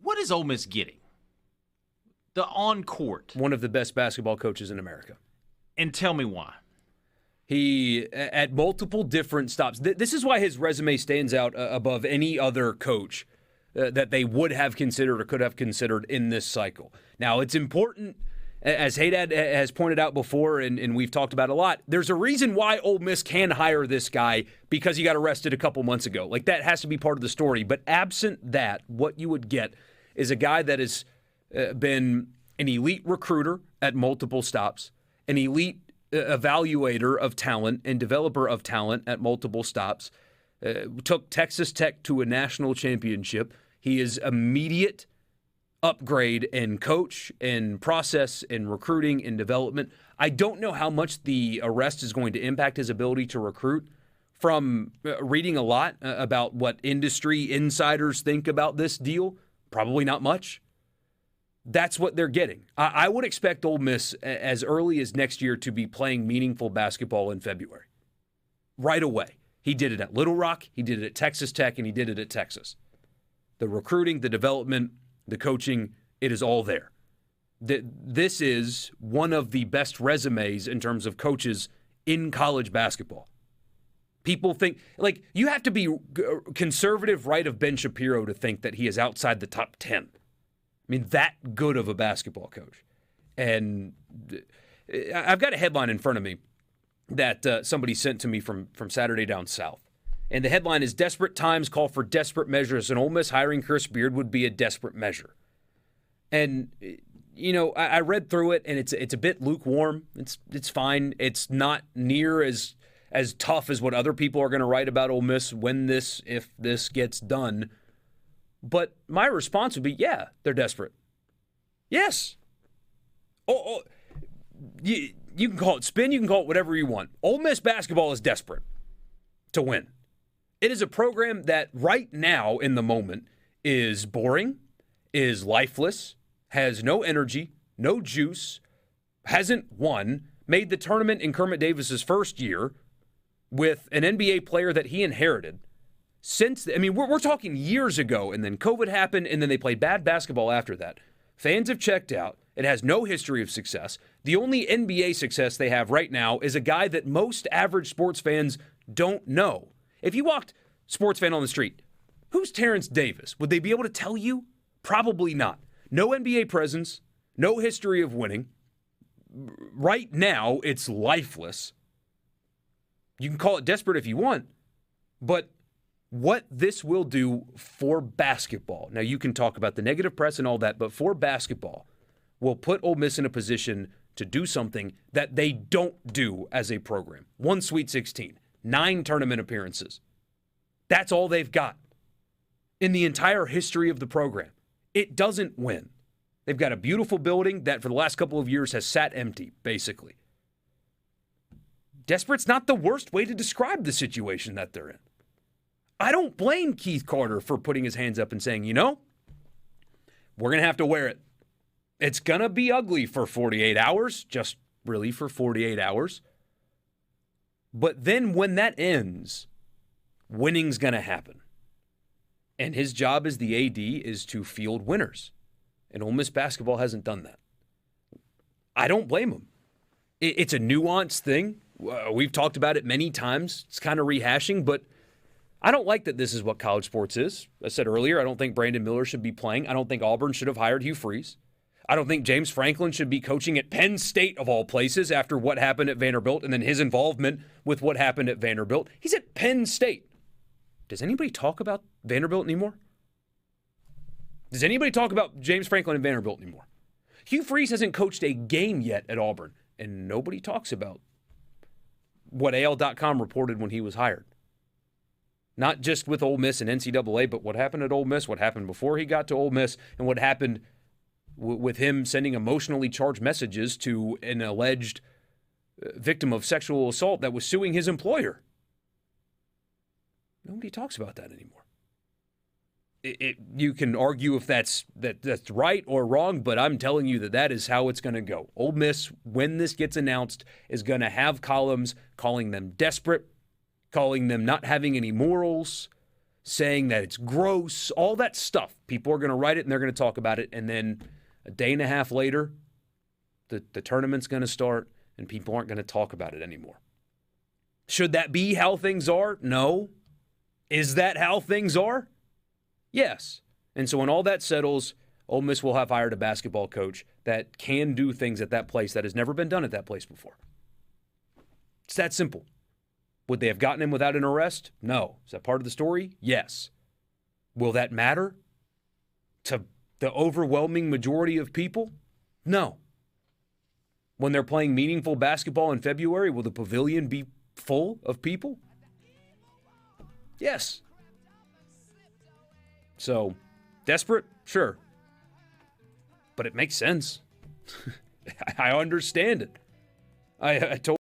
What is Ole Miss getting? The on-court. One of the best basketball coaches in America. And tell me why. He, at multiple different stops, this is why his resume stands out above any other coach that they would have considered or could have considered in this cycle. Now, it's important, as Haydad has pointed out before, and we've talked about a lot, there's a reason why Ole Miss can hire this guy because he got arrested a couple months ago. Like, that has to be part of the story. But absent that, what you would get is a guy that has been an elite recruiter at multiple stops, an elite evaluator of talent and developer of talent at multiple stops, took Texas Tech to a national championship. He is immediate upgrade in coach, in process, in recruiting, in development. I don't know how much the arrest is going to impact his ability to recruit. From reading a lot about what industry insiders think about this deal, probably not much. That's what they're getting. I would expect Ole Miss as early as next year to be playing meaningful basketball in February. Right away. He did it at Little Rock, he did it at Texas Tech, and he did it at Texas. The recruiting, the development, the coaching, it is all there. This is one of the best resumes in terms of coaches in college basketball. People think, like, you have to be conservative right of Ben Shapiro to think that he is outside the top 10. I mean, that good of a basketball coach. And I've got a headline in front of me that somebody sent to me from Saturday Down South. And the headline is, "Desperate times call for desperate measures, and Ole Miss hiring Chris Beard would be a desperate measure." And, you know, I read through it, and it's a bit lukewarm. It's fine. It's not near as tough as what other people are going to write about Ole Miss if this gets done. But my response would be, yeah, they're desperate. Yes. You can call it spin, you can call it whatever you want. Ole Miss basketball is desperate to win. It is a program that right now in the moment is boring, is lifeless, has no energy, no juice, hasn't won, made the tournament in Kermit Davis's first year with an NBA player that he inherited. We're talking years ago, and then COVID happened, and then they played bad basketball after that. Fans have checked out. It has no history of success. The only NBA success they have right now is a guy that most average sports fans don't know. If you walked sports fan on the street, who's Terrence Davis? Would they be able to tell you? Probably not. No NBA presence, no history of winning. Right now, it's lifeless. You can call it desperate if you want, but what this will do for basketball, now you can talk about the negative press and all that, but for basketball, will put Ole Miss in a position to do something that they don't do as a program. 1 Sweet 16, 9 tournament appearances. That's all they've got in the entire history of the program. It doesn't win. They've got a beautiful building that for the last couple of years has sat empty, basically. Desperate's not the worst way to describe the situation that they're in. I don't blame Keith Carter for putting his hands up and saying, you know, we're going to have to wear it. It's going to be ugly for 48 hours, just really for 48 hours. But then when that ends, winning's going to happen. And his job as the AD is to field winners. And Ole Miss basketball hasn't done that. I don't blame him. It's a nuanced thing. We've talked about it many times. It's kind of rehashing, but I don't like that this is what college sports is. I said earlier, I don't think Brandon Miller should be playing. I don't think Auburn should have hired Hugh Freeze. I don't think James Franklin should be coaching at Penn State, of all places, after what happened at Vanderbilt and then his involvement with what happened at Vanderbilt. He's at Penn State. Does anybody talk about Vanderbilt anymore? Does anybody talk about James Franklin and Vanderbilt anymore? Hugh Freeze hasn't coached a game yet at Auburn, and nobody talks about what AL.com reported when he was hired. Not just with Ole Miss and NCAA, but what happened at Ole Miss, what happened before he got to Ole Miss, and what happened with him sending emotionally charged messages to an alleged victim of sexual assault that was suing his employer. Nobody talks about that anymore. You can argue if that's right or wrong, but I'm telling you that is how it's going to go. Ole Miss, when this gets announced, is going to have columns calling them desperate, calling them not having any morals, saying that it's gross, all that stuff. People are going to write it and they're going to talk about it. And then a day and a half later, the tournament's going to start and people aren't going to talk about it anymore. Should that be how things are? No. Is that how things are? Yes. And so when all that settles, Ole Miss will have hired a basketball coach that can do things at that place that has never been done at that place before. It's that simple. Would they have gotten him without an arrest? No. Is that part of the story? Yes. Will that matter to the overwhelming majority of people? No. When they're playing meaningful basketball in February, will the pavilion be full of people? Yes. So, desperate? Sure. But it makes sense. I understand it. I told